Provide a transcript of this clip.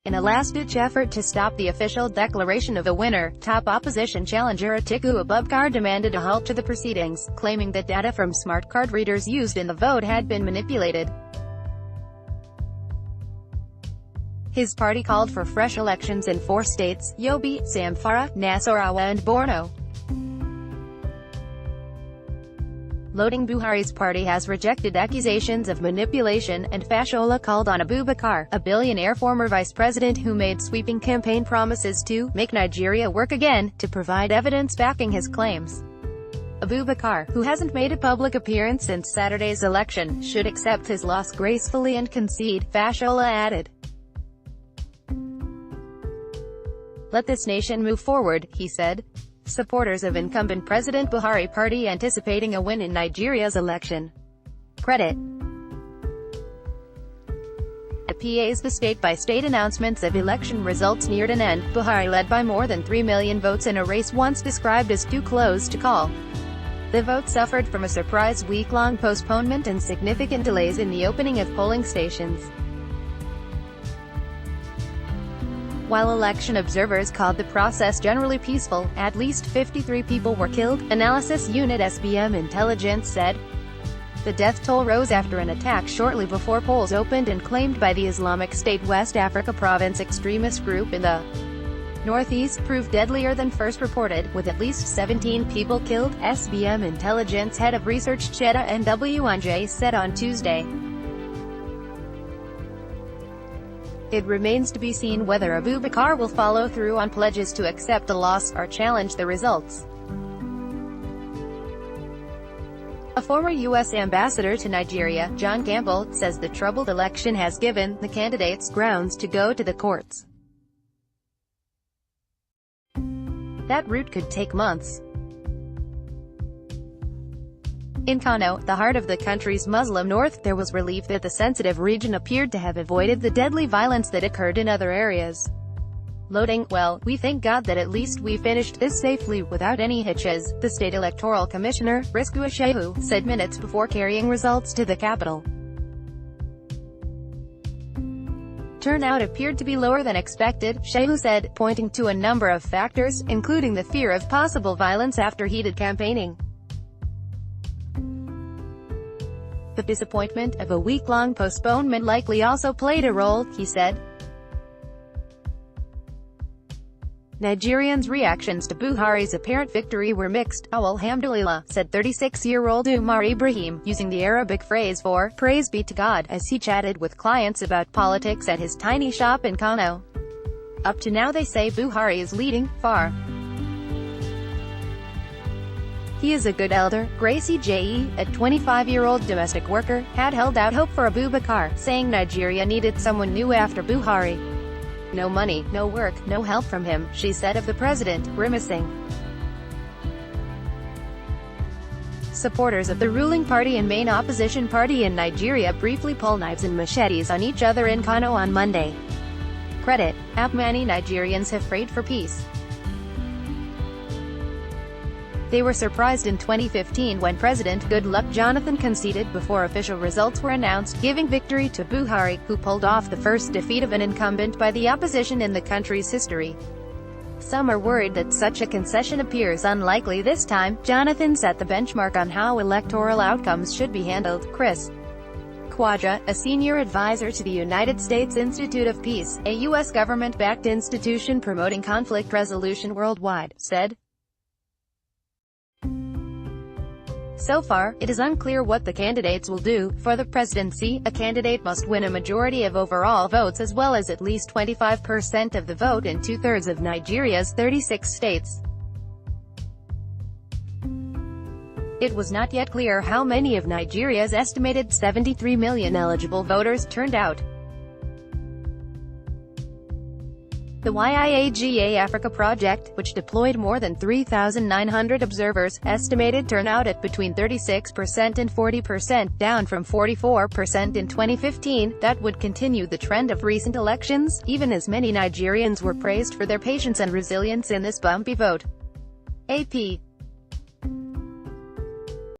In a last-ditch effort to stop the official declaration of a winner, top opposition challenger Atiku Abubkar demanded a halt to the proceedings, claiming that data from smart card readers used in the vote had been manipulated. His party called for fresh elections in 4 states: Yobe, Zamfara, Nasar and Borno. Loading Buhari's party has rejected accusations of manipulation, and Fashola called on Abubakar, a billionaire former vice president who made sweeping campaign promises to make Nigeria work again, to provide evidence backing his claims. Abubakar, who hasn't made a public appearance since Saturday's election, should accept his loss gracefully and concede, Fashola added. "Let this nation move forward," he said. Supporters of incumbent President Buhari party anticipating a win in Nigeria's election. Credit. At PA's the state-by-state announcements of election results neared an end, Buhari led by more than 3 million votes in a race once described as too close to call. The vote suffered from a surprise week-long postponement and significant delays in the opening of polling stations. While election observers called the process generally peaceful, at least 53 people were killed, analysis unit SBM Intelligence said. The death toll rose after an attack shortly before polls opened and claimed by the Islamic State West Africa Province extremist group in the Northeast proved deadlier than first reported, with at least 17 people killed, SBM Intelligence head of research Cheta NWNJ said on Tuesday. It remains to be seen whether Abubakar will follow through on pledges to accept the loss, or challenge the results. A former U.S. ambassador to Nigeria, John Campbell, says the troubled election has given the candidates grounds to go to the courts. That route could take months. In Kano, the heart of the country's Muslim north, there was relief that the sensitive region appeared to have avoided the deadly violence that occurred in other areas. Loading, "Well, we thank God that at least we finished this safely, without any hitches," the state electoral commissioner, Risku Shehu, said minutes before carrying results to the capital. Turnout appeared to be lower than expected, Shehu said, pointing to a number of factors, including the fear of possible violence after heated campaigning. The disappointment of a week-long postponement likely also played a role, he said. Nigerians' reactions to Buhari's apparent victory were mixed. Alhamdulillah, said 36-year-old Umar Ibrahim, using the Arabic phrase for "praise be to God," as he chatted with clients about politics at his tiny shop in Kano. Up to now they say Buhari is leading, far. He is a good elder. Gracie J.E., a 25-year-old domestic worker, had held out hope for Abubakar, saying Nigeria needed someone new after Buhari. "No money, no work, no help from him," she said of the president, grimacing. Supporters of the ruling party and main opposition party in Nigeria briefly pulled knives and machetes on each other in Kano on Monday. Credit. Many Nigerians have prayed for peace. They were surprised in 2015 when President Goodluck Jonathan conceded before official results were announced, giving victory to Buhari, who pulled off the first defeat of an incumbent by the opposition in the country's history. Some are worried that such a concession appears unlikely this time. Jonathan set the benchmark on how electoral outcomes should be handled. Chris Quadra, a senior advisor to the United States Institute of Peace, a U.S. government-backed institution promoting conflict resolution worldwide, said, "So far, it is unclear what the candidates will do. For the presidency, a candidate must win a majority of overall votes as well as at least 25% of the vote in 2/3 of Nigeria's 36 states. It was not yet clear how many of Nigeria's estimated 73 million eligible voters turned out." The YIAGA Africa Project, which deployed more than 3,900 observers, estimated turnout at between 36% and 40%, down from 44% in 2015. That would continue the trend of recent elections, even as many Nigerians were praised for their patience and resilience in this bumpy vote. AP